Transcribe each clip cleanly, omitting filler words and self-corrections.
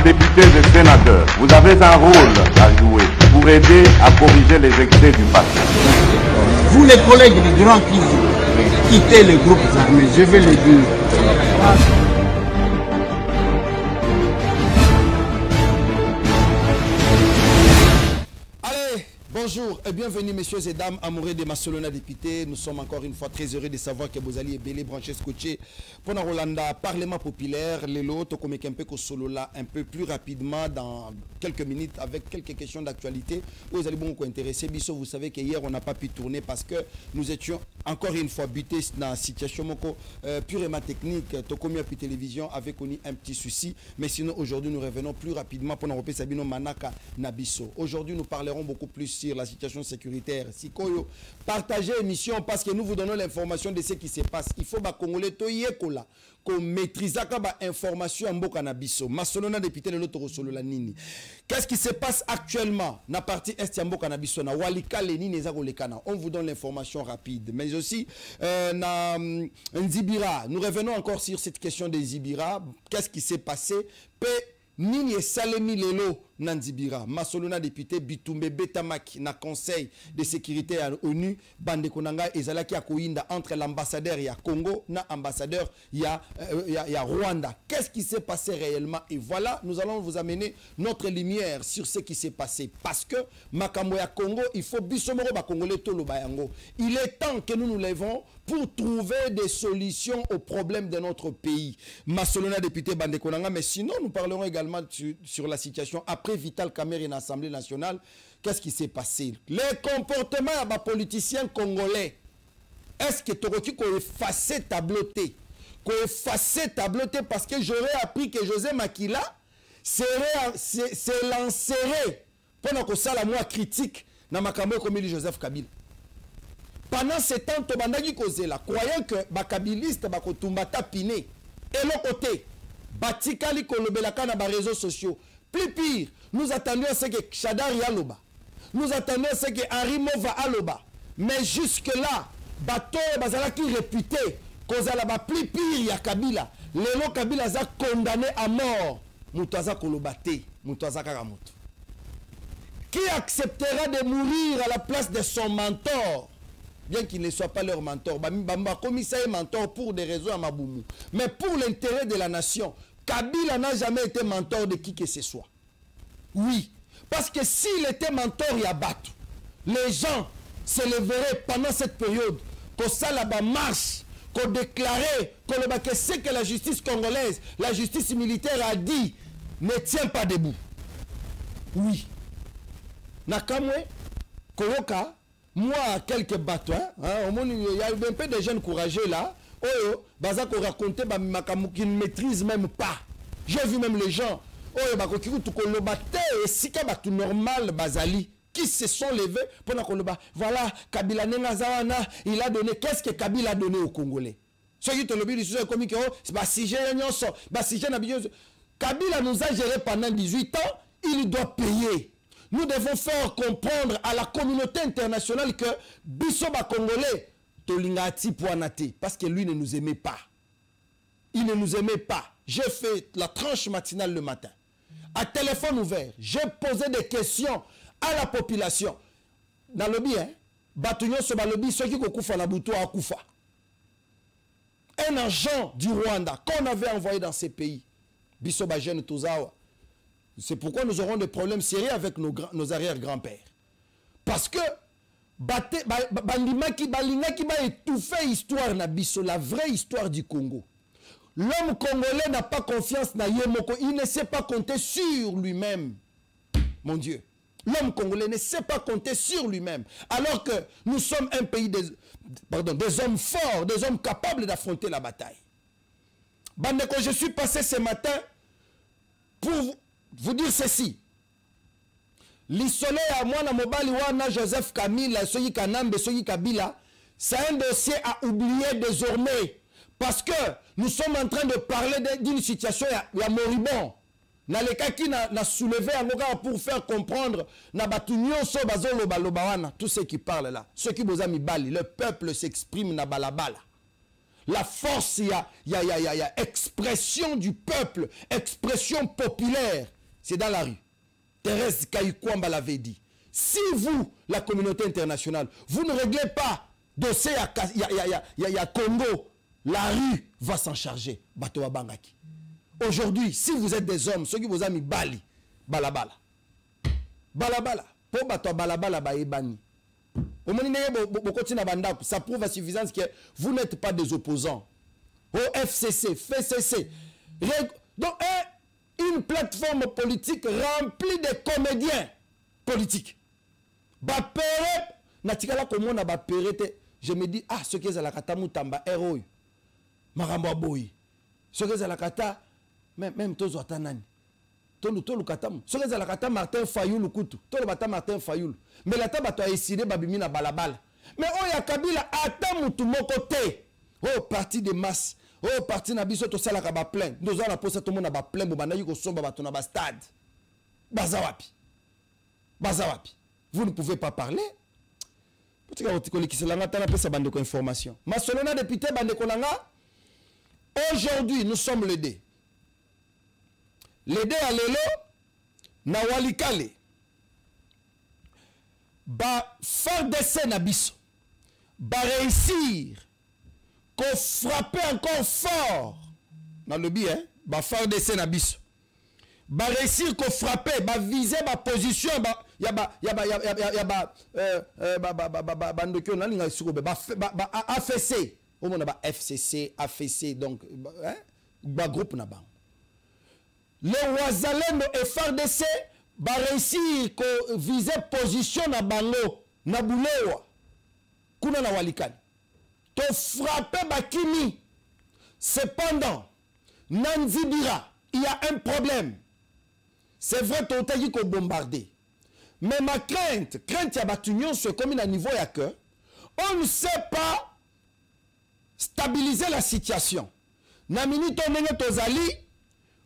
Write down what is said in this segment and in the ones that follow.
députés et sénateurs, vous avez un rôle à jouer pour aider à corriger les excès du passé. Vous les collègues du Grand quittez les groupes armés, je vais le dire. Bonjour et bienvenue messieurs et dames amoureux de Massolona député. Nous sommes encore une fois très heureux de savoir que vous allez belé brancher scotché pour la Rolanda Parlement populaire. Les lots comme un solo là un peu plus rapidement dans quelques minutes avec quelques questions d'actualité. Vous allez beaucoup intéresser. Bisso, vous savez que hier on n'a pas pu tourner parce que nous étions encore une fois butés dans une situation purement technique. Tokomi Api Télévision avait connu un petit souci, mais sinon aujourd'hui nous revenons plus rapidement pour nous repérer Sabino Manaka Nabiso. Aujourd'hui nous parlerons beaucoup plus sur la situation sécuritaire. Sikoyo, partagez l'émission parce que nous vous donnons l'information de ce qui se passe. Il faut que les Congolais qu'on maîtrise l'information en Boka Nabiso. Massolona député de l'autre solo la nini. Qu'est-ce qui se passe actuellement dans la partie est en Boka Nabiso na Walika Lenini Zakolekana. On vous donne l'information rapide. Mais aussi na Nzibira. Nous revenons encore sur cette question des Nzibira. Qu'est-ce qui s'est passé? Nini et Salemi Lelo Nanzibira, Massolona député Bitumbe Betamak na conseil de sécurité à l'ONU, Bande Konanga et Zalaki Akoinda entre l'ambassadeur ya Congo na ambassadeur ya Rwanda. Qu'est-ce qui s'est passé réellement? Et voilà, nous allons vous amener notre lumière sur ce qui s'est passé. Parce que Makambo ya Congo, il faut bisomoro ba Congolais tolo bayango. Il est temps que nous nous lèvons pour trouver des solutions aux problèmes de notre pays. Massolona député Bande Konanga, mais sinon nous parlerons également sur la situation après Vital Kamerhe et l'Assemblée nationale. Qu'est-ce qui s'est passé? Les comportements des politiciens congolais. Est-ce que tu as effacé tableauté? Parce que j'aurais appris que José Makila s'est lancé pendant que ça la moi critique dans ma campagne comme Joseph Kabila. Pendant ce temps, tu as causé là, croyant que les kabilistes sont tapinés. Et l'autre côté, Batikali Kolobelaka na ba réseaux sociaux. Plus pire, nous attendions ce que Chadari Aloba. Nous attendions ce que Henri Mova Aloba. Mais jusque-là, Bato Bazala qui réputé, Kozala ba plus pire ya Kabila. Lelo Kabila a condamné à mort. Moutaza Kolobate, Moutaza Karamoto. Qui acceptera de mourir à la place de son mentor? Bien qu'il ne soit pas leur mentor. Bamba commissaire mentor pour des raisons à Maboumou. Mais pour l'intérêt de la nation, Kabila n'a jamais été mentor de qui que ce soit. Oui. Parce que s'il était mentor, il y a battu. Les gens se lèveraient pendant cette période, qu'on ça là-bas marche, qu'on déclarait, que ce que la justice congolaise, la justice militaire a dit, ne tient pas debout. Oui. Nakamwe, Koyoka, moi, quelques bateaux, il y a un peu de jeunes courageux là. Oh, Bazako raconter qui ne maîtrise même pas. J'ai vu même les gens. Oh, et si tout normal Bazali qui se sont levés pendant qu'on le bat. Voilà, Kabila Nengazawana, il a donné. Qu'est-ce que Kabila a donné aux Congolais? Ceux qui te le disent comme c'est Kabila nous a géré pendant 18 ans, il doit payer. Nous devons faire comprendre à la communauté internationale que Bissoba Congolais, Tolingati Poanate, parce que lui ne nous aimait pas. Il ne nous aimait pas. J'ai fait la tranche matinale le matin. À téléphone ouvert, j'ai posé des questions à la population. Dans le lobby, Batunion sur le lobby, ceux qui ont la boutou à Koufa. Un agent du Rwanda qu'on avait envoyé dans ces pays, Bissoba Jeune Tozawa. C'est pourquoi nous aurons des problèmes sérieux avec nos arrière-grands-pères. Parce que Bandimaki Balingaki va étouffer l'histoire Nabiso, la vraie histoire du Congo. L'homme congolais n'a pas confiance dans Yemoko. Il ne sait pas compter sur lui-même. Mon Dieu. L'homme congolais ne sait pas compter sur lui-même. Alors que nous sommes un pays des hommes forts, des hommes capables d'affronter la bataille. Bandeko, je suis passé ce matin pour vous dire ceci. L'Isolé à moi, na mobali wana Joseph Kamila, Soyi Kanambe, Soyi Kabila, c'est un dossier à oublier désormais. Parce que nous sommes en train de parler d'une situation ya moribond. Na le cas qui n'a soulevé un regard pour faire comprendre na batunyo so bazolo balobawana, tous ceux qui parlent là, ceux qui bozami bali, le peuple s'exprime na balabala. La force, il y a expression du peuple, expression populaire. c'est dans la rue. Thérèse Kaïkwamba l'avait dit. Si vous, la communauté internationale, vous ne réglez pas dossier à Congo, la rue va s'en charger. Bato Bangaki. Aujourd'hui, si vous êtes des hommes, ceux qui vous ont mis Bali, balabala. Balabala. Pour bato balabala baebani. Ça prouve à suffisance que vous n'êtes pas des opposants. Au FCC, FCC. Donc, une plateforme politique remplie de comédiens politiques. Je me dis, ah, ce qui est à la kata Moutamba, héros. Maramba Boy. Ce qui est à la kata, même Tozo Atanani. Tolu Katamu. Ce qui est à la kata Martin Fayoul Koutou. Tolu Bata Martin Fayoul. Mais la taba a essayé Babimina Balabala. Mais oh, ya Kabila, Atamoutou Mokote. Oh, parti de masse. Oh, parti Nabiso, to salaka ba plein. Nous allons poser tout le monde à ba plein. Bobana yuko somba ba tona ba stade. Bazawapi. Bazawapi. Vous ne pouvez pas parler. Information. Masolona député Bandekolanga. Aujourd'hui, nous sommes le D. Le D à l'élo. Nawalikale. Ba faire des scènes à biso. Ba réussir. Qu'on frappe encore fort. Dans le bien, ba faire des scènes à biso. Ba réussir qu'on frappe, ba viser ma position, ba AFC, au monde ba FCC, AFC donc ba groupe na ba. Le Wazalendo et FARDC ba réussir qu'on viser position na bango na bulewa. Kuna na walikani. To frappe ba kimi. Cependant, Nanzibira, il y a un problème. C'est vrai que tu as dit qu'on bombardé. Mais ma crainte il y a batunion sur comme un niveau à que on ne sait pas stabiliser la situation. Na minute on est tozali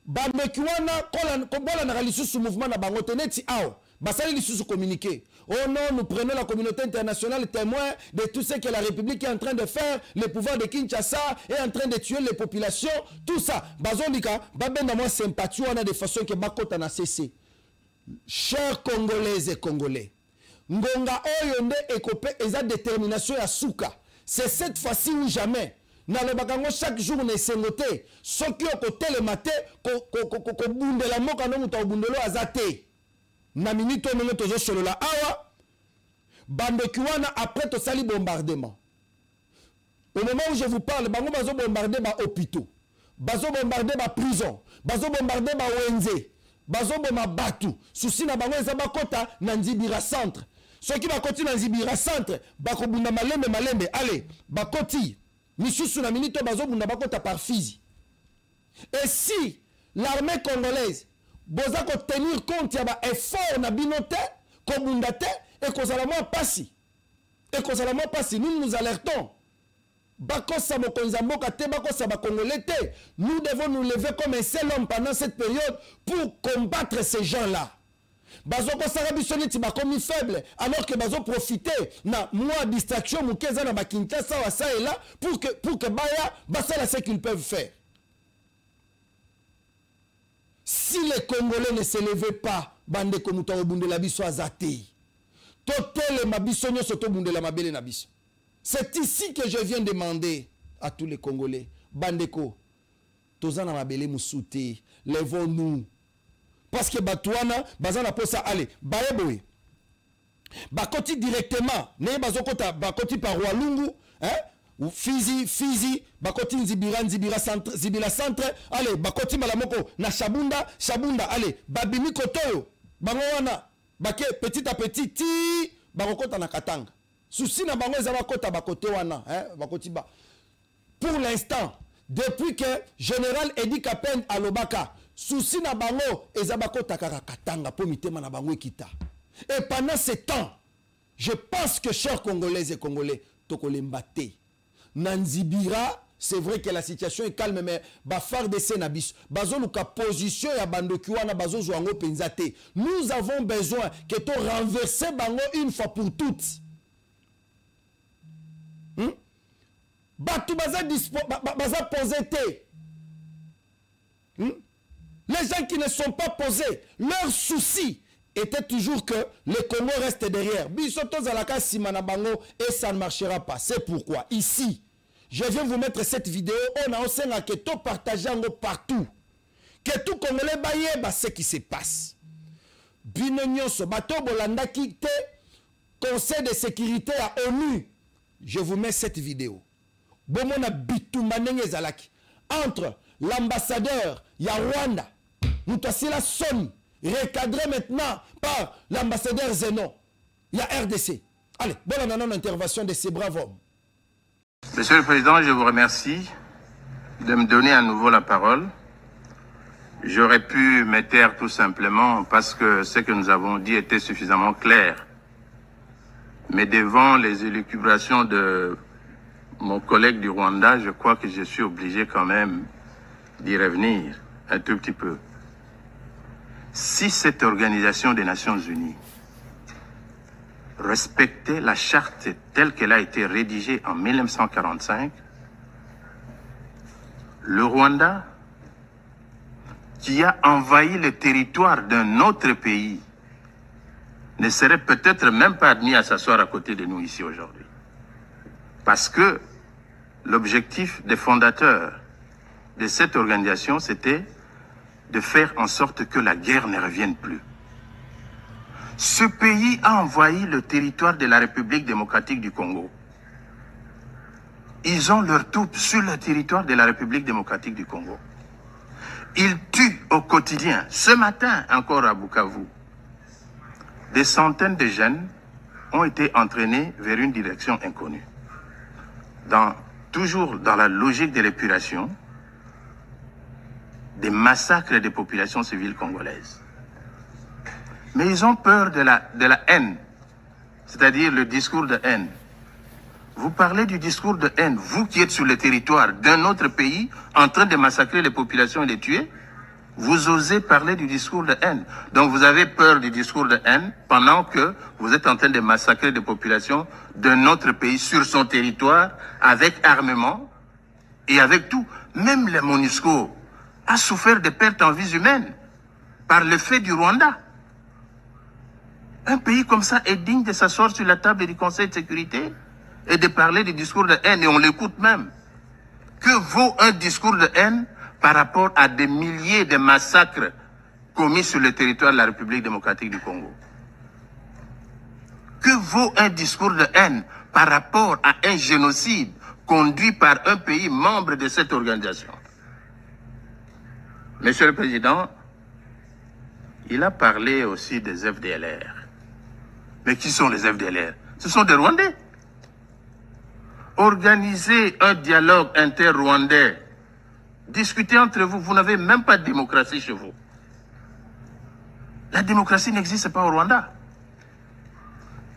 bandekuana kola na lisusu mouvement na bango teneti ao basali lisusu communiquer. Oh non, nous prenons la communauté internationale témoin de tout ce que la République est en train de faire, le pouvoir de Kinshasa est en train de tuer les populations, tout ça. Bazolika, babenda moi sympathie, on a des façons que bakota na cessé. Chers Congolaises et Congolais, Ngonga Oyonde Ekope eza détermination ya souka. C'est cette fois-ci ou jamais. Na le bakango chaque jour on est sengoté. Soki au côté le matin, ko bundela moka no muta bundelo azate. Na minute on est tozo solo la awa. Bande Kiwana après to sali bombardement. Au moment où je vous parle, bango bazo bombarder ba hôpitaux. Bazo bombarder ba prison. Bazo bombarder ba ONG. Bazo bomba batu. Souci na bango eza bakota na Nzibira centre. Ceux qui bakoti na Nzibira centre, bako bunda malembe. Allez, bakoti. Misusu na minute bazo bunda bakota par Fizi. Et si l'armée congolaise boza ko tenir compte ya ba effort na binote ko bundate et ko salama passi. Et ko salama passi, nous alertons. Bakosa mokonza mboka te bakosa ba congolais te. Nous devons nous lever comme un seul homme pendant cette période pour combattre ces gens-là. Bazo ko sarabisoni ti ba komi faible alors que bazo profiter na moi distraction mukeza na ba Kinshasa wa ça et là pour que baya basala ce qu'ils peuvent faire. Si les Congolais ne se levaient pas, bande komuta obundela biso azate. Totele mabisonyo soto bundela mabele na biso. C'est ici que je viens demander à tous les Congolais. Bandeko, tozana mabele musute, levons-nous. Parce que Batouana, bazana posa allez, baeboé. Bakoti directement, ne bazokota bakoti par Walungu, hein? Ou Fizi, bakoti Nzibira centre, allez, bakoti malamoko na Shabunda, allez, babimi kotoyo, bangoana, bake petit à petit, ti, bakokota na Katanga. Souci na bango ezaba kota bakote wana, hein, bakoti ba. Pour l'instant, depuis que général Edi Kapen à Lobaka, souci na bango ezaba kota Katanga pour mitema na bango kita. Et pendant ce temps, je pense que chers Congolais et Congolais, tokolembate. Nanzibira, c'est vrai que la situation est calme, mais bafar de Sénabis, bazoluka position ya bandokiwana bazozo ango penzate. Nous avons besoin que to renverser bango une fois pour toutes. Batu baza posé te. Les des gens qui ne sont pas posés. Leur souci était toujours que le Congo reste derrière. Bisoto Zalaka Simanabango et ça ne marchera pas. C'est pourquoi ici, je viens vous mettre cette vidéo. On a aussi un keto partagé partout. Que tout Congolais baye ce qui se passe. Bino nyonso bato bolanda kite Conseil de sécurité à ONU. Je vous mets cette vidéo. Bomona Bitumanenge Zalaki. Entre l'ambassadeur ya Rwanda, nous passons la somme recadrée maintenant par l'ambassadeur Zenon. Il y a RDC. Allez, bonne intervention de ces braves hommes. Monsieur le Président, je vous remercie de me donner à nouveau la parole. J'aurais pu me taire tout simplement parce que ce que nous avons dit était suffisamment clair. Mais devant les élucubrations de mon collègue du Rwanda, je crois que je suis obligé quand même d'y revenir un tout petit peu. Si cette organisation des Nations Unies respectait la charte telle qu'elle a été rédigée en 1945, le Rwanda, qui a envahi le territoire d'un autre pays, ne serait peut-être même pas admis à s'asseoir à côté de nous ici aujourd'hui. Parce que l'objectif des fondateurs de cette organisation, c'était de faire en sorte que la guerre ne revienne plus. Ce pays a envahi le territoire de la République démocratique du Congo. Ils ont leurs troupes sur le territoire de la République démocratique du Congo. Ils tuent au quotidien. Ce matin, encore à Bukavu, des centaines de jeunes ont été entraînés vers une direction inconnue. Toujours dans la logique de l'épuration, des massacres des populations civiles congolaises. Mais ils ont peur de la haine, c'est-à-dire le discours de haine. Vous parlez du discours de haine, vous qui êtes sur le territoire d'un autre pays, en train de massacrer les populations et les tuer, vous osez parler du discours de haine. Donc vous avez peur du discours de haine pendant que vous êtes en train de massacrer des populations d'un autre pays sur son territoire avec armement et avec tout. Même le MONUSCO a souffert de pertes en vies humaines par le fait du Rwanda. Un pays comme ça est digne de s'asseoir sur la table du Conseil de sécurité et de parler du discours de haine, et on l'écoute même. Que vaut un discours de haine par rapport à des milliers de massacres commis sur le territoire de la République démocratique du Congo? Que vaut un discours de haine par rapport à un génocide conduit par un pays membre de cette organisation? Monsieur le Président, il a parlé aussi des FDLR. Mais qui sont les FDLR? Ce sont des Rwandais. Organisez un dialogue inter-rwandais. Discutez entre vous. Vous n'avez même pas de démocratie chez vous. La démocratie n'existe pas au Rwanda.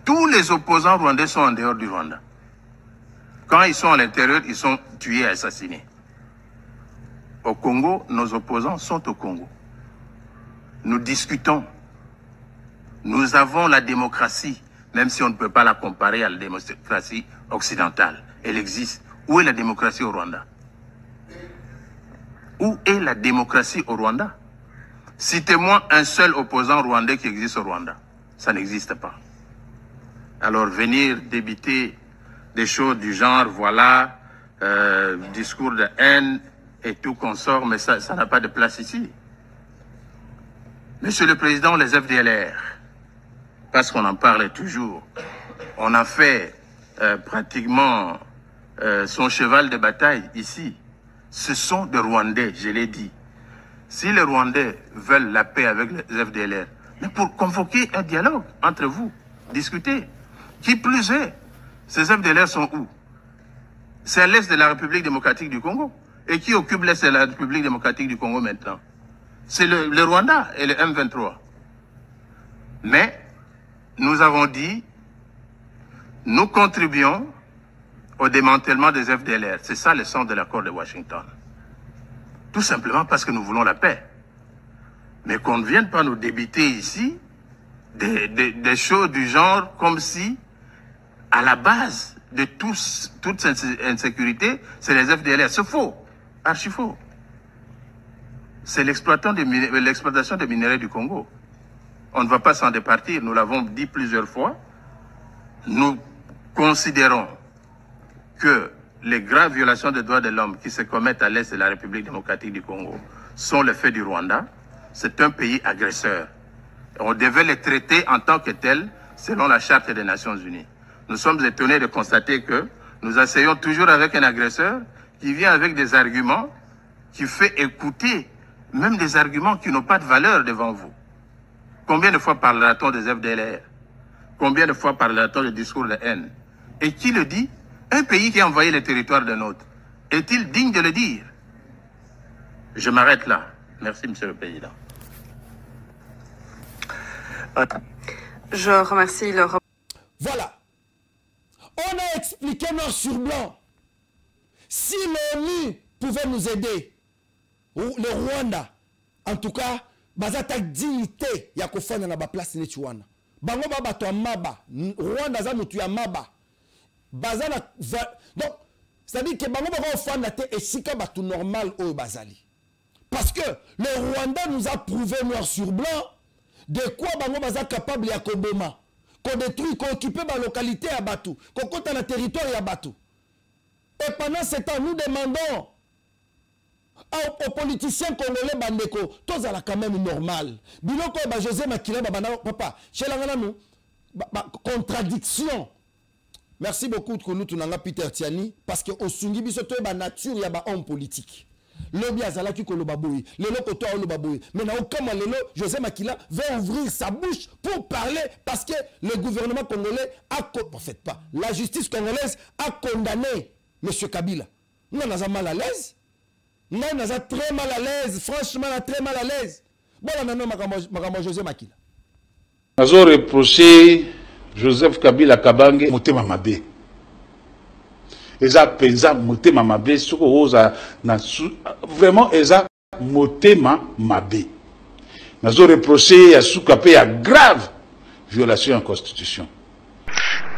Tous les opposants rwandais sont en dehors du Rwanda. Quand ils sont à l'intérieur, ils sont tués, assassinés. Au Congo, nos opposants sont au Congo. Nous discutons. Nous avons la démocratie, même si on ne peut pas la comparer à la démocratie occidentale. Elle existe. Où est la démocratie au Rwanda? Où est la démocratie au Rwanda? Citez-moi un seul opposant rwandais qui existe au Rwanda. Ça n'existe pas. Alors venir débiter des choses du genre, voilà, discours de haine et tout consort, mais ça n'a pas de place ici. Monsieur le Président, les FDLR, parce qu'on en parle toujours, on a fait pratiquement son cheval de bataille ici. Ce sont des Rwandais, je l'ai dit. Si les Rwandais veulent la paix avec les FDLR, mais pour convoquer un dialogue entre vous, discuter. Qui plus est, ces FDLR sont où? C'est à l'est de la République démocratique du Congo. Et qui occupe l'est de la République démocratique du Congo maintenant? C'est le Rwanda et le M23. Mais nous avons dit, nous contribuons au démantèlement des FDLR. C'est ça le sens de l'accord de Washington. Tout simplement parce que nous voulons la paix. Mais qu'on ne vienne pas nous débiter ici des choses du genre comme si, à la base de toute cette insécurité, c'est les FDLR. C'est faux. Archi faux. c'est l'exploitation des minerais du Congo. On ne va pas s'en départir, nous l'avons dit plusieurs fois. Nous considérons que les graves violations des droits de l'homme qui se commettent à l'est de la République démocratique du Congo sont le fait du Rwanda. C'est un pays agresseur. On devait les traiter en tant que tels selon la Charte des Nations Unies. Nous sommes étonnés de constater que nous essayons toujours avec un agresseur qui vient avec des arguments, qui fait écouter même des arguments qui n'ont pas de valeur devant vous. Combien de fois parlera-t-on des FDLR? Combien de fois parlera-t-on de discours de haine? Et qui le dit? Un pays qui a envahi le territoire d'un autre. Est-il digne de le dire? Je m'arrête là. Merci, Monsieur le Président. Je remercie le... Voilà. On a expliqué noir sur blanc. Si l'ONU pouvait nous aider, le Rwanda, en tout cas, bazata dignité ya kofana na ba place ne Chouana. Bango baba to maba, Rwanda za mutu ya maba. Bazana donc c'est-à-dire que bango baba ofana te esika batu normal au bazali. Parce que le Rwanda nous a prouvé noir sur blanc de quoi bango baza capable ya koboma, qu'on détruit, qu'on occupe la localité à Batu, qu'on compte le territoire à Batu. Et pendant ce temps, nous demandons aux politiciens congolais bandeko, tous à la quand même normal. Biloko ba José Makila papa, chez la nous contradiction. Merci beaucoup de nous tunanga Peter Tiani parce que au sungi biso to ba nature ya ba homme politique. Lobi azalaki ko lobaboui, lelo ko to lobaboui. Mais na aucun moment lelo José Makila va ouvrir sa bouche pour parler parce que le gouvernement congolais a en fait pas, la justice congolaise a condamné monsieur Kabila. Nous on a mal à l'aise. Nous on a très mal à l'aise, franchement très mal à l'aise. Bon là non makamo José Makila. Nazo reprocher Joseph Kabila Kabange motema mabe. Eza penza motema mabe soko oza na vraiment eza motema mabe. Nazo reprocher ya suka pe ya grave violation en constitution.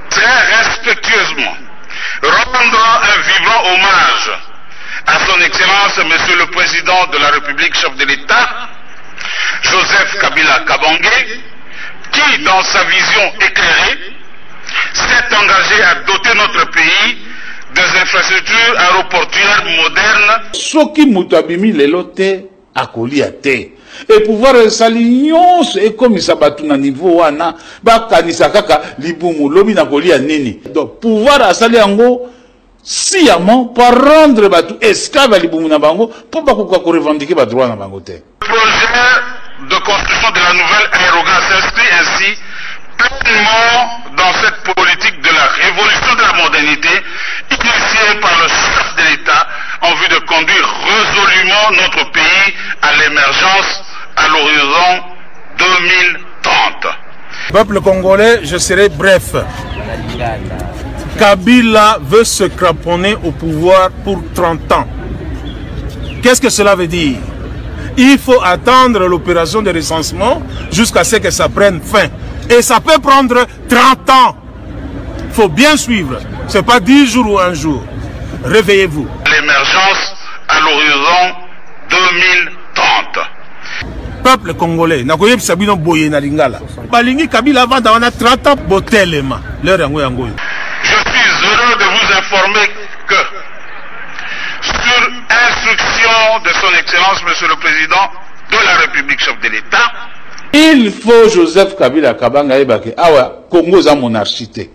Très respectueusement rendre un vibrant hommage à son excellence monsieur le président de la République, chef de l'État Joseph Kabila Kabange, qui dans sa vision éclairée s'est engagé à doter notre pays des infrastructures aéroportuaires modernes. Soki mutabimi lelote akolia te. Et pouvoir salignon et comme ça batu na niveau wana ba kanisa kaka libumu lobi na kolia nini. Donc pouvoir asali yango sciemment par rendre batu esclave libumu na bango pour pas ko revendiquer ba droit na bango te. Le projet de construction de la nouvelle aérogare s'inscrit ainsi pleinement dans cette politique de la révolution de la modernité initiée par le chef de l'État en vue de conduire résolument notre pays à l'émergence à l'horizon 2030. Peuple congolais, je serai bref. Kabila veut se cramponner au pouvoir pour 30 ans. Qu'est-ce que cela veut dire? Il faut attendre l'opération de recensement jusqu'à ce que ça prenne fin. Et ça peut prendre 30 ans. Il faut bien suivre. Ce n'est pas 10 jours ou un jour. Réveillez-vous. L'émergence à l'horizon 2030. Peuple congolais, nakoyeb sabino boye na lingala. Balingi Kabila avant d'avoir 30 ans botelema. Leur yango yango. Je suis heureux de vous informer que sur instruction de son excellence monsieur le président de la République, chef de l'État, il faut Joseph Kabila Kabanga ebake awa Congo za monarchité.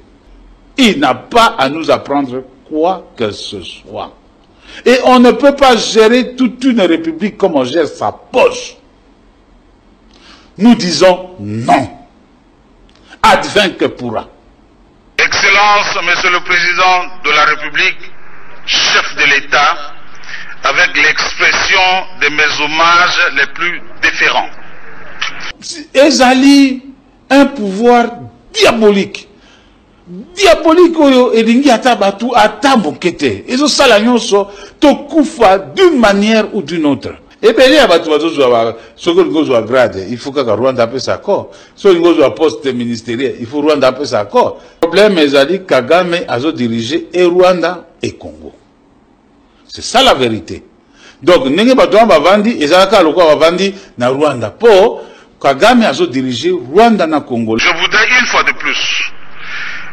Il n'a pas à nous apprendre quoi que ce soit. Et on ne peut pas gérer toute une république comme on gère sa poche. Nous disons non. Advint que pourra. Excellence, Monsieur le Président de la République, chef de l'État, avec l'expression de mes hommages les plus déférents. Ezali un pouvoir diabolique. Diabolique oyo elingi ata batu ata bokete. Ezo sala nyonso to kufa d'une manière ou d'une autre. Et bien, il y a des gens grade, il faut que Rwanda ait sa accord. Si on a un poste ministériel, il faut Rwanda ait sa accord. Le problème est que Kagame a dirigé et Rwanda et Congo. C'est ça la vérité. Donc ndenge bato wana bavandi ezalaka lokola bavandi na Rwanda po Kagame azo diriger Rwanda na Congo. Je voudrais une fois de plus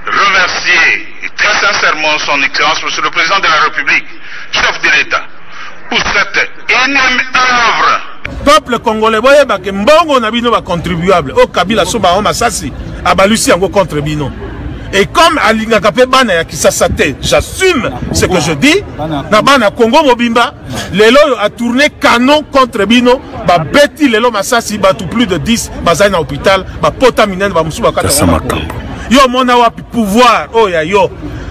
remercier très sincèrement son Excellence Monsieur le Président de la République, chef de l'État, pour cette énième œuvre. Peuple congolais, boye bake mbongo na bino ba contribuable. O Kabila so ba masasi abalusi yango contre bino. Et comme alinga kapé bana ya kisasate, j'assume ce que je dis. Na bana Congo mobimba, lelo a tourné canon contre bino, ba beti lelo masasi ba tout plus de 10 bazai na hôpital, ba pota minene ba musuba kata. Yo mona wa pouvoir oh ya yo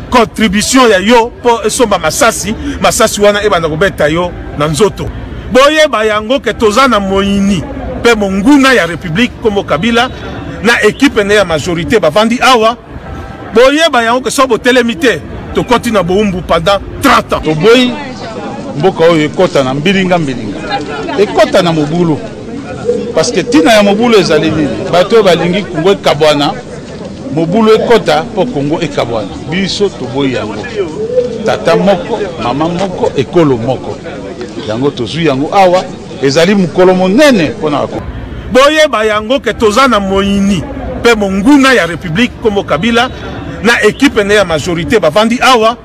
contribution ya yo po esomba masasi wana e bana kobeta yo na nzoto. Boye ba yango ke toza na moyini pe monguna ya République comme Kabila na équipe na ya majorité bavandi awa. Boye ba yango ke sobo telemité to continue boumbu pendant 30 ans. To boy mboka oyo ekota na mbilinga ekota na mobulu parce que tina ya mobulu ezali nini bato balingi Kongo ekabwana mobulu ekota po Kongo ekabwana biso to boy yango tata moko mama moko ekolo moko yango tozui yango awa ezali mukolo monene pona ko boye ba yango ke toza na moyini pe monguna ya République comme Kabila na équipe na ya majorité bavandi awa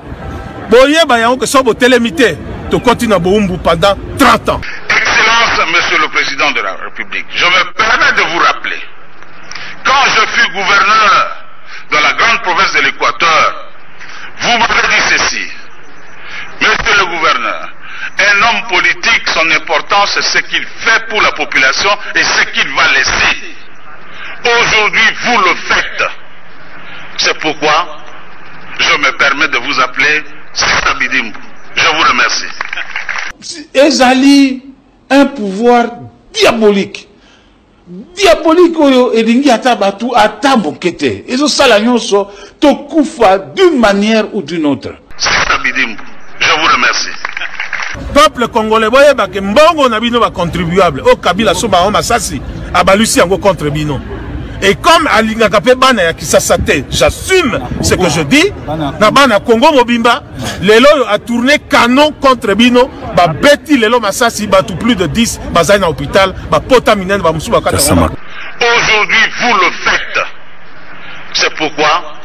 boye ba yango ke sobo telemité to continue boumbu pendant 30 ans. Excellence Monsieur le Président de la République, je me permets de vous rappeler, quand je fus gouverneur de la grande province de l'Équateur, vous m'avez dit ceci: Monsieur le gouverneur, un homme politique, son importance, c'est ce qu'il fait pour la population et ce qu'il va laisser. Aujourd'hui, vous le faites. C'est pourquoi je me permets de vous appeler Sisabidimbu. Je vous remercie. Ezali un pouvoir diabolique. Diabolique oyo elingi ata batu ata bokete. Ezo sala nyonso to kufa d'une manière ou d'une autre. Sisabidimbu. Je vous remercie. Peuple congolais, boye bake mbongo na bino ba contribuable. O Kabila so ba masasi abalusi yango contre bino. Et comme alinga kapé bana ya kisasate, j'assume ce que je dis. Na bana Congo mobimba, lelo a tourné canon contre bino, ba beti lelo masasi ba tout plus de 10 bazai na hôpital, ba pota minene ba musuba kata. Aujourd'hui, vous le faites. C'est pourquoi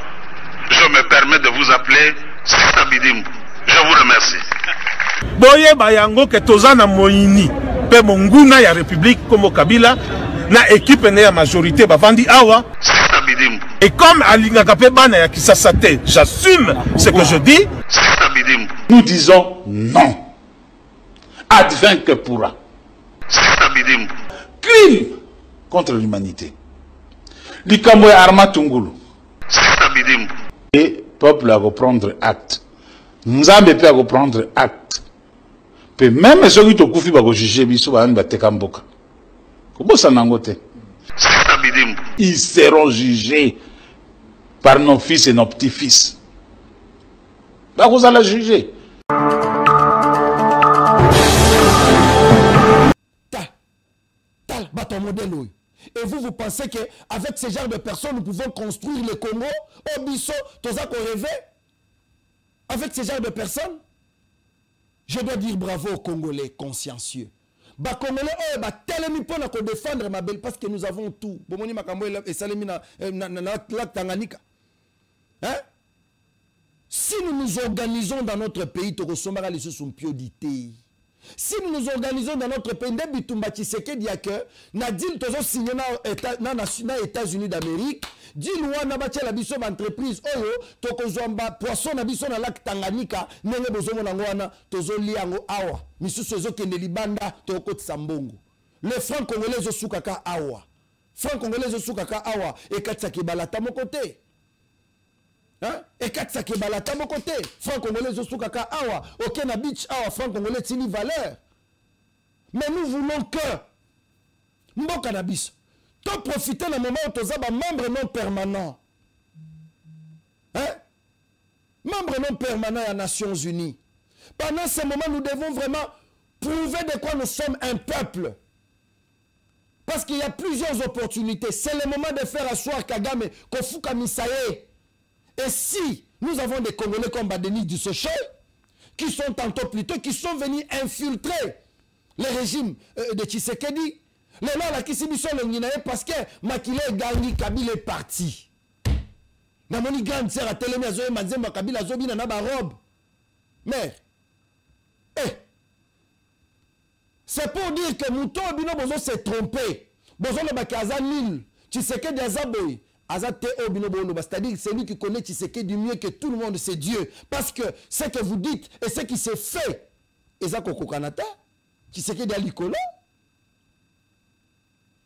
je me permets de vous appeler Sisabidimbu. Je vous remercie. Boye ba yango ke toza na moyini pe monguna ya République comme Kabila na équipe na ya majorité bavandi awa. Et comme alinga kapé bana ya kisasate, j'assume ce que je dis. Nous disons non. Advint que pourra. Crime contre l'humanité. Likambo ya Arma Tungulu. Et peuple à reprendre acte. Nzambe pe à reprendre acte. Pe même ceux qui te koufi ba ko juger biso ba ba tekamboka. Comment ça n'angote? Ils seront jugés par nos fils et nos petits-fils. Bah, vous allez juger. Et vous pensez qu'avec ce genre de personnes, nous pouvons construire le Congo au bisso, tout ça qu'on rêvait? Avec ce genre de personnes? Je dois dire bravo aux Congolais consciencieux. Ba Congolais, oh, ba telemi pour nous défendre ma belle, parce que nous avons tout. Bomoni makambo et salemi na Tanganyika. Hein? Si nous nous organisons dans notre pays, tu ressemblera les sous piodité. Si nous nous organisons dans notre pays, Ndebi Tumba Tshisekedi dit que na deal tozo signé na États-Unis d'Amérique, deal wana batia la biso entreprise oyo tokozomba poisson na biso na lac Tanganyika, nenge bozomo na wana tozo liango awa. Misusu ezo kende libanda tokotisa mbongo. Le franc congolais zo sukaka awa. Franc congolais zo sukaka awa et katsa kibalata mon côté. Hein? Et quand ça qui est balata mon côté, franc congolais zo soukaka awa, ok na beach awa, franc congolais tini valeur. Mais nous voulons que mon cannabis, tu profiter d'un moment où tu as membre non permanent. Hein? Membre non permanent à Nations Unies. Pendant ce moment, nous devons vraiment prouver de quoi nous sommes un peuple. Parce qu'il y a plusieurs opportunités. C'est le moment de faire asseoir Kagame, Kofuka Misaye. Et si nous avons des Congolais comme Badeni Dussoché, qui sont tantôt plutôt, qui sont venus infiltrer le régime de Tshisekedi. Les gens là qui sont parce que Makile Gangi Kabila est parti. Dans mon grande sœur à Télémé, Mazemba Kabila Zobina na ba robe. Mais, c'est pour dire que Mouton Bino Bozo s'est trompé. Bozo le Bakaza Nil, Tshisekedi Azaboy, Azate Obino Bono, c'est-à-dire c'est lui qui connaît Tshisekedi mieux que tout le monde, c'est Dieu. Parce que ce que vous dites et ce qui s'est fait, Ezako Kanata, Tshisekedi Alikolo,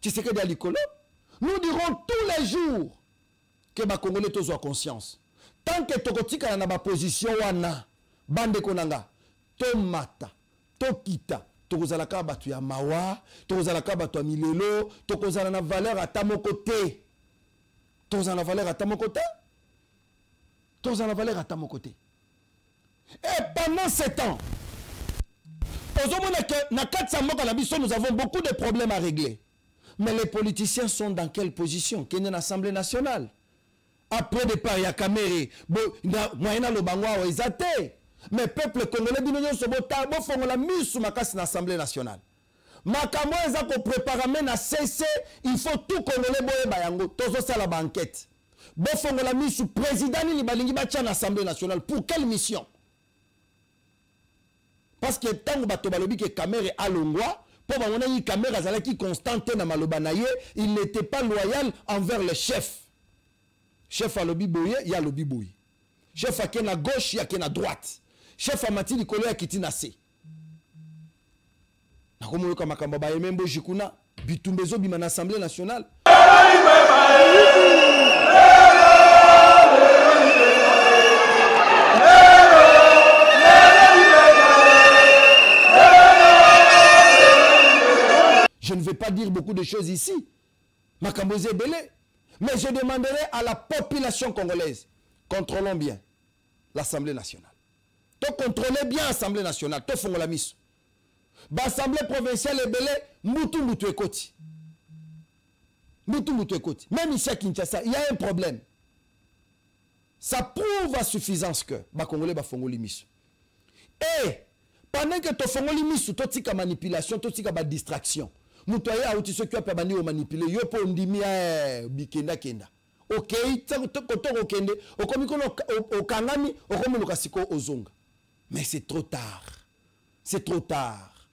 Tshisekedi Alikolo, nous dirons tous les jours que les Congolais ont conscience. Tant que Tokotika n'a pas position, wana, bande konanga, tomata, tokita, tokozalaka batu ya mawa, tokozalaka batu ya milelo, tokozala na valeur à ta côté. Tokozala na valeur à ta côté. Tokozala na valeur à ta côté. Et pendant 7 ans, nous avons beaucoup de problèmes à régler. Mais les politiciens sont dans quelle position? Qu'il y a une assemblée nationale. Après départ, il y a Kamere. Mais peuple congolais, il faut la mise sous l'Assemblée nationale. Makamo ezako préparer à cesser, il faut tout congolais boye bayango, tozo sala banquette. Bon fongo la mise sous président ni balingi batia l'Assemblée nationale. Pour quelle mission? Parce que tant que bato balobi que Kamere a longwa, pour bamona yi Kamere azalaki constante na maloba na ye, il n'était pas loyal envers le chef. Chef à lobby boye, il y a lobby boye. Chef à qui na gauche, il y a qui na droite. Chef à Mati Nikolo ya kiti na se. Na komo ka makamba ba yemembo jikuna, bitumbezo bima na Assemblée nationale. Je ne vais pas dire beaucoup de choses ici. Makamboze belé. Mais je demanderai à la population congolaise, contrôlons bien l'Assemblée nationale. To contrôlez bien l'Assemblée nationale. To fongo la mise. L'Assemblée provinciale est belé, moutou ekoti. Moutou ekoti. Même ici à Kinshasa, il y a un problème. Ça prouve à suffisance que les Congolais ba fongo limis. Et pendant que to fongo limis, to tika manipulation, to tika ba distraction. Moutoye a outi ceux qui ont bandi au manipuler. Yo po ndimia bikenda kenda. Ok, koto okende, okomiko okangami, okomi lokasiko ozonga. Mais c'est trop tard. C'est trop tard.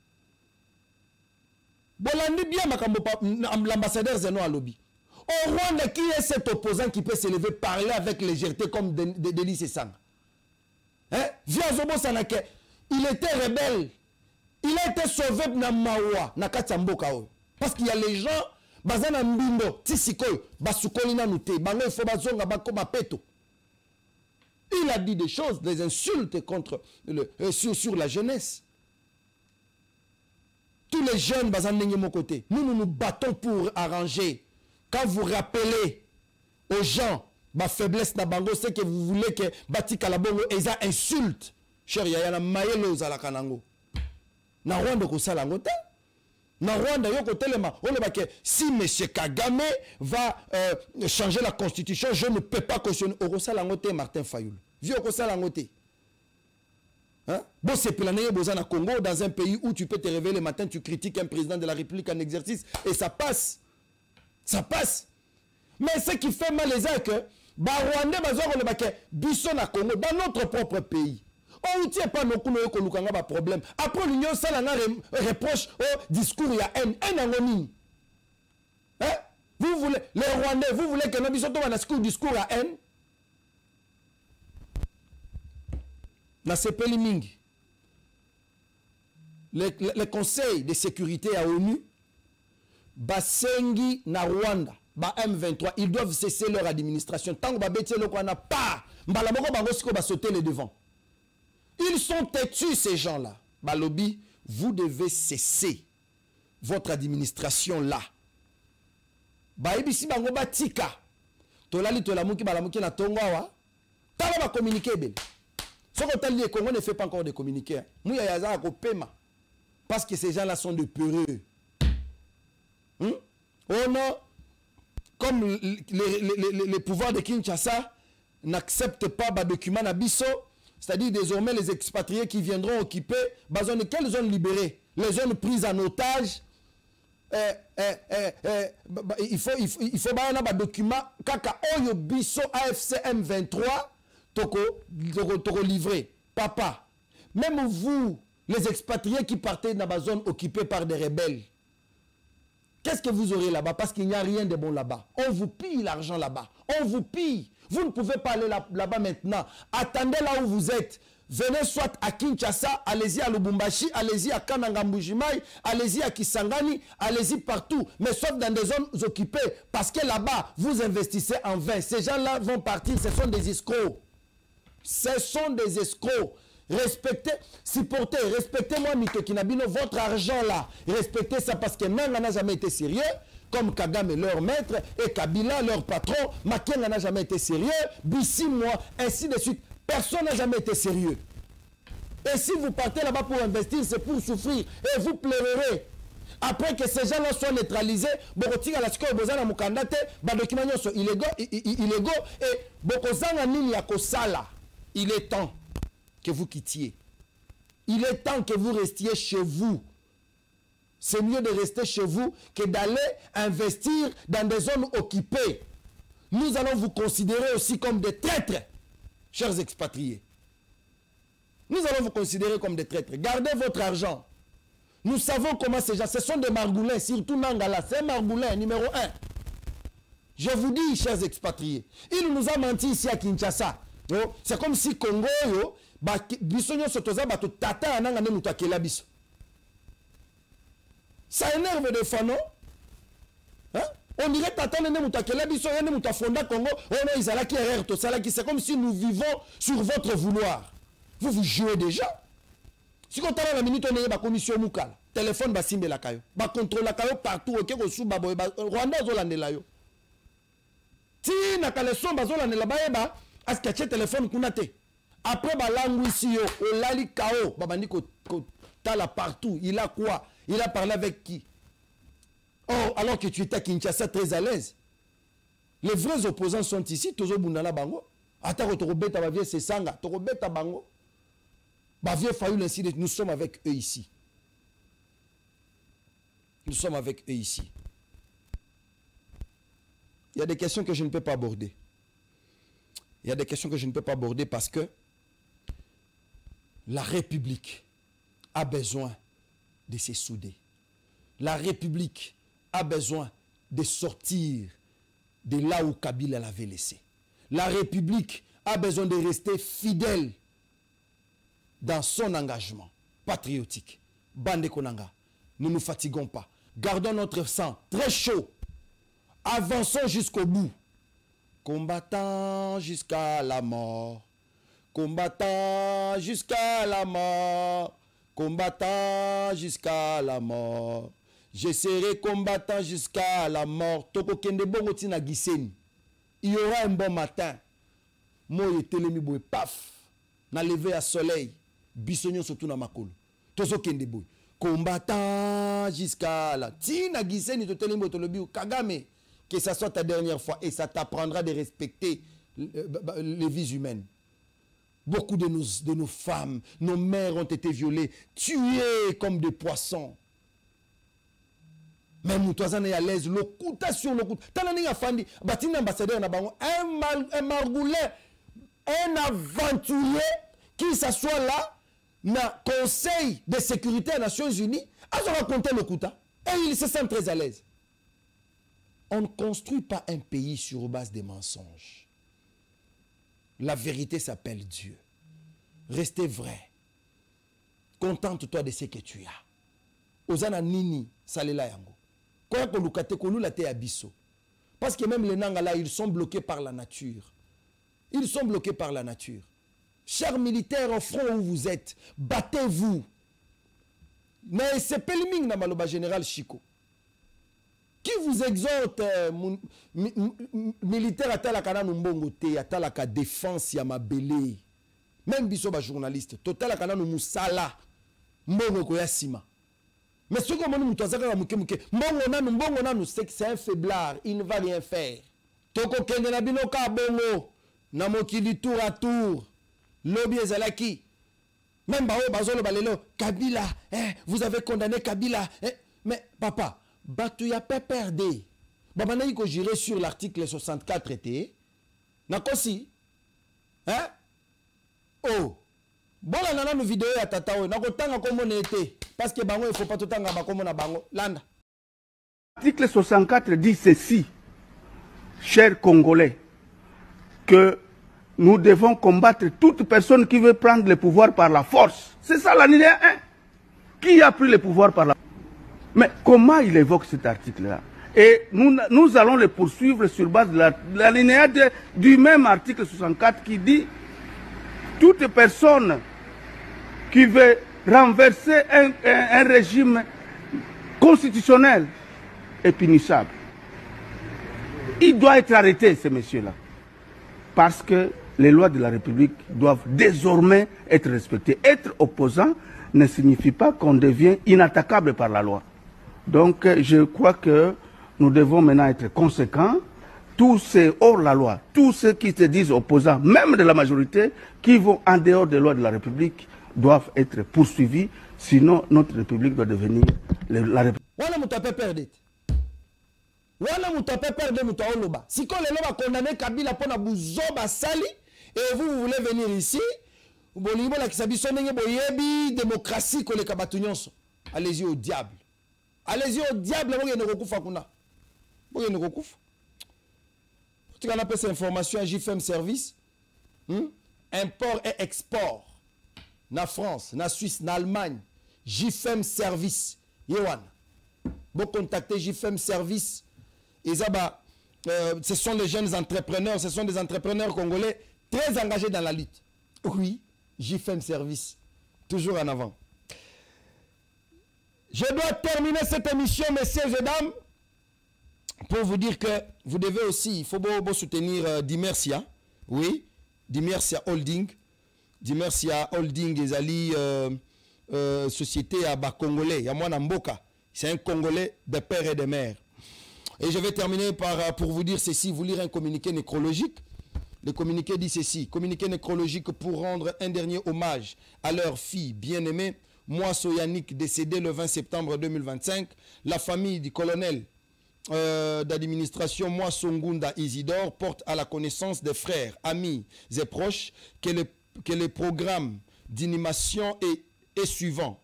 Bolandi bien l'ambassadeur Zeno Alobi. Au Rwanda, qui est cet opposant qui peut se lever parler avec légèreté comme Denis Sessang? Hein? Via Zobo Sanake, il était rebelle. Il a été sauvé na Mawa, na Katamboka. Parce qu'il y a les gens, bazana mbindo, tisikoy, basukoli na nute, bango il faut bazonga bakoma peto. Il a dit des choses, des insultes contre sur la jeunesse. Tous les jeunes bazana mon côté, nous nous battons pour arranger. Quand vous rappelez aux gens ma faiblesse na bango, c'est que vous voulez que Batika la bongo eza insulte. Cher Yaya na mayelo za la kanango. Na Rwanda ko sala ngota. Na Rwanda yo ko telema, on le baké si M. Kagame va changer la constitution, je ne peux pas cautionner au sala ngote Martin Fayoul. Vieux ko sala ngote. Hein? Bon c'est plané bozana Congo dans un pays où tu peux te réveiller le matin, tu critiques un président de la République en exercice et ça passe. Ça passe. Mais ce qui fait mal les gens que ba Rwanda bazoko le baké biso na Congo dans notre propre pays. On ne tient pas nos problème. Après l'Union, ça reproche au discours, il y a un anonyme. Hein? Vous voulez, les Rwandais, vous voulez que nous puissions tomber un discours à haine? La CPLI Mingi, le Conseil de sécurité à ONU, Basengi na Rwanda, ba M23, ils doivent cesser leur administration. Tant que Babeti le n'a pas, Mbalamoko Bangosko va sauter les devants. Ils sont têtus, ces gens-là. Balobi, vous devez cesser votre administration là. Baibisi bango batika. Tolali tolamuki balamuki na tongawa. Tala ba communiquer bel. Ce que tali les Congo ne fait pas encore de communiquer. Mouya yaza ko pema. Parce que ces gens-là sont de peureux. Oh non, comme les pouvoirs de Kinshasa n'acceptent pas les documents na biso. c'est-à-dire désormais les expatriés qui viendront occuper, quelles zones libérées? Les zones prises en otage. Il faut un document kaka oyo biso AFCM 23 toko livré. Papa, même vous, les expatriés qui partaient dans la zone occupée par des rebelles, qu'est-ce que vous aurez là-bas? Parce qu'il n'y a rien de bon là-bas. On vous pille l'argent là-bas. On vous pille. Vous ne pouvez pas aller là-bas maintenant. Attendez là où vous êtes. Venez soit à Kinshasa, allez-y à Lubumbashi, allez-y à Kananga Mbujimai, allez-y à Kisangani, allez-y partout. Mais sauf dans des zones occupées. Parce que là-bas, vous investissez en vain. Ces gens-là vont partir. Ce sont des escrocs. Ce sont des escrocs. Respectez, supportez, respectez-moi Mitokinabino, votre argent là. Respectez ça parce que Nanga n'a jamais été sérieux. Comme Kagame, leur maître, et Kabila, leur patron. Makenga n'a jamais été sérieux. Bissi, moi, ainsi de suite. Personne n'a jamais été sérieux. Et si vous partez là-bas pour investir, c'est pour souffrir. Et vous pleurerez. Après que ces gens-là soient neutralisés, il est temps que vous quittiez. Il est temps que vous restiez chez vous. C'est mieux de rester chez vous que d'aller investir dans des zones occupées. Nous allons vous considérer aussi comme des traîtres, chers expatriés. Nous allons vous considérer comme des traîtres. Gardez votre argent. Nous savons comment ces gens, ce sont des margoulins, surtout Nangala, c'est un margoulin numéro 1. Je vous dis, chers expatriés, il nous a menti ici à Kinshasa. C'est comme si Congo, ça énerve des fois, non? Hein? On dirait Tata Nene Moutakela Biso, Nene Moutafonda Congo, on a qui erreur, tout ça, c'est comme si nous vivons sur votre vouloir. Vous vous jouez déjà. Si on a la minute, on est la commission Moukala. Téléphone Bassimbe la Kayo. Ba contrôle la Kayo partout, ok, sous Baboy, Rwanda Zolande la yo. Si na kaleson Bazolande la Baeba, est-ce que tu téléphone Kunate? Après, Balangouissi, Olali Kao, Babandi Tala partout, il a quoi? Il a parlé avec qui? Oh, alors que tu étais à Kinshasa très à l'aise. Les vrais opposants sont ici, Tozo Bundala Bango. Attends, Torobeta Bavie Sesanga, Torobeta Bango. Bavie Fayoul ainsi, nous sommes avec eux ici. Nous sommes avec eux ici. Il y a des questions que je ne peux pas aborder. Il y a des questions que je ne peux pas aborder parce que la République a besoin de se souder. La République a besoin de sortir de là où Kabila l'avait laissé. La République a besoin de rester fidèle dans son engagement patriotique. Bande Konanga, ne nous fatiguons pas. Gardons notre sang très chaud. Avançons jusqu'au bout. Combattant jusqu'à la mort. Combattant jusqu'à la mort. Combattant jusqu'à la mort. Je serai combattant jusqu'à la mort. Toko kende bongo tina giseni. Il y aura un bon matin. Moi telemi boy paf. Na levé à soleil. Bisognon surtout na makolo. Tozo kende boy. Combattant jusqu'à la tina giseni to telemi to lobi Kagame. Que ça soit ta dernière fois et ça t'apprendra de respecter les vies humaines. Beaucoup de nos femmes, nos mères ont été violées, tuées comme des poissons. Même toi, on est à l'aise, le coup sur le coup. T'as fandi, bâti ambassadeur un margoulin, un aventurier qui s'assoit là, dans le Conseil de sécurité des Nations Unies, à se raconter le coup. Et il se sent très à l'aise. On ne construit pas un pays sur base des mensonges. La vérité s'appelle Dieu. Restez vrai. Contente-toi de ce que tu as. Ozana nini salela yango. Koya kolukate kolula te abiso. Parce que même les Nangala, ils sont bloqués par la nature. Ils sont bloqués par la nature. Chers militaires au front où vous êtes, battez-vous. Mais c'est Pelming na maloba général Chico. Qui vous exhorte, militaire atalaka mbongo te, atalaka défense ya mabele. Même biso ba journaliste, total akana no musala mbongo ko yasima. Mais ce que nous tozaka muke mbongo nanu c'est un faiblard, il ne va rien faire. Toko kende na bino ka bongo na mokili tour à tour. lobby ezalaki. Même Bazolo Balelo, Kabila, vous avez condamné Kabila. Mais papa, Batouya pas perdé. Babana il gérer sur l'article 64 été. Nakosi. Hein? Oh. Bon là nana nous vidéo ya tata o nakotanga comme on était parce que bango il faut pas tout tanga ba comme na bango landa. L'article 64 dit ceci, chers Congolais, que nous devons combattre toute personne qui veut prendre le pouvoir par la force. C'est ça l'alinéa 1. Qui a pris le pouvoir par la force? Mais comment il évoque cet article-là? Et nous allons le poursuivre sur base de l'alinéa du même article 64 qui dit toute personne qui veut renverser un régime constitutionnel est punissable. Il doit être arrêté, ce monsieur-là. Parce que les lois de la République doivent désormais être respectées. Être opposant ne signifie pas qu'on devient inattaquable par la loi. Donc je crois que nous devons maintenant être conséquents. Tous ces hors-la-loi, tous ceux qui se disent opposants, même de la majorité, qui vont en dehors des lois de la République, doivent être poursuivis. Sinon, notre République doit devenir la République. Wana mutape perdre mutaoloba. Si quand les loba condamné Kabila pour na buzoba sali et vous voulez venir ici, bolibo la kisabiso ndenge boyebi démocratie ko le kabatunyonso. Allez-y au diable. Allez-y au diable bo ngene kokufa kuna. Bo ngene kokufa. Tu can appeler cette information à JFM Service. Import et export. Na France, na Suisse, na Allemagne. JFM Service. Yewan. Bon contacter JFM Service. Ce sont les jeunes entrepreneurs, ce sont des entrepreneurs congolais très engagés dans la lutte. Oui, JFM Service, toujours en avant. Je dois terminer cette émission, messieurs et dames, pour vous dire que vous devez aussi, il faut soutenir Dimersia, oui, Dimersia Holding, Dimersia Holding, Ezali, société à Bas-Congolais, Yamwana Mboka, c'est un Congolais de père et de mère. Et je vais terminer pour vous dire ceci, vous lire un communiqué nécrologique. Le communiqué dit ceci, communiqué nécrologique pour rendre un dernier hommage à leur fille bien-aimée, Moasso Yannick, décédé le 20 septembre 2025. La famille du colonel d'administration Moasso Ngunda Isidore porte à la connaissance des frères, amis et proches que le programme d'inhumation est suivant.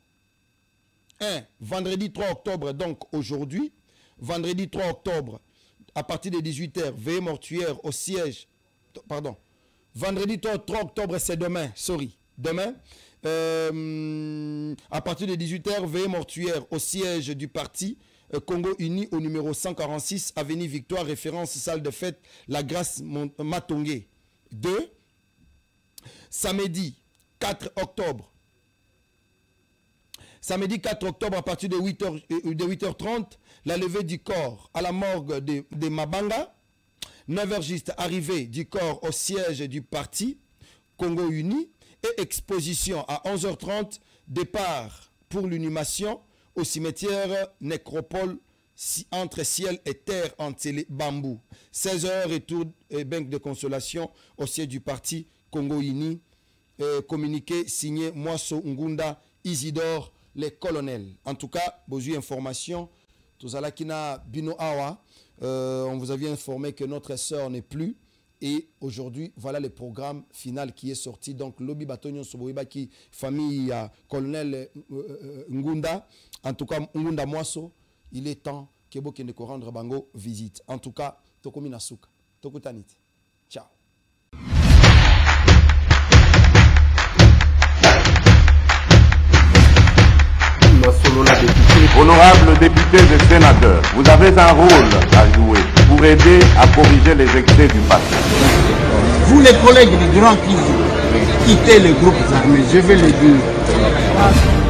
1. Vendredi 3 octobre, donc aujourd'hui, vendredi 3 octobre, à partir de 18h, veillée mortuaire au siège. Pardon. Vendredi 3 octobre, c'est demain. Sorry. Demain. À partir de 18h, veillée mortuaire au siège du parti Congo Uni au numéro 146, avenue Victoire, référence salle de fête, La Grâce Matongé. 2. Samedi 4 octobre. Samedi 4 octobre, à partir de 8h30, la levée du corps à la morgue de Mabanga. 9h juste, arrivée du corps au siège du parti Congo Uni. Et exposition à 11h30, départ pour l'inhumation au cimetière Nécropole entre ciel et terre en télé bambou. 16h, retour et banque de consolation au siège du parti Congo Uni. Communiqué signé Moasso Ngunda Isidore, les colonels. En tout cas, besoin information. Tout ça kina Bino Awa. On vous avait informé que notre sœur n'est plus. Et aujourd'hui, voilà le programme final qui est sorti. Donc, Lobby Batonyon Soboibaki, famille colonel Ngunda. En tout cas, Ngunda Moasso, il est temps que Bokendeko rendre Bango visite. En tout cas, Tokomi Nasuka. Tokutanit. Ciao. Honorables députés et sénateurs, vous avez un rôle à jouer pour aider à corriger les excès du passé. Vous les collègues du Grand qui quittez les groupes armés, je vais le dire.